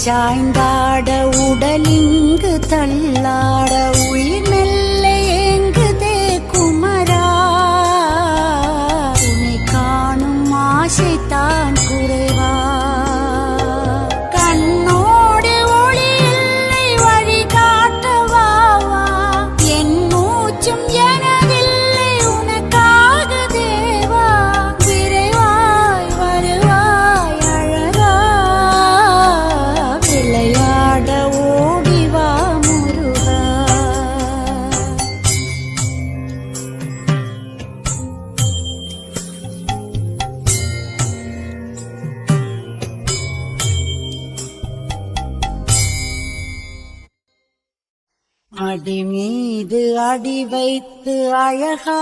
சாய்ந்தாட உடலிங்கு தள்ளாட உயிர் மெல்ல ஏங்குதே குமரா உன்னை காணும் ஆசைத்தான் குறைவா கண்ணோடு ஒளி இல்லை வழி காட்டவா என் மூச்சும் எனதில்லை உனக்காக தேவா விரைவாய் வருவாய் அழகா விளையாட ஓடிவா முருகா அடி மீது அடி வைத்து அழகா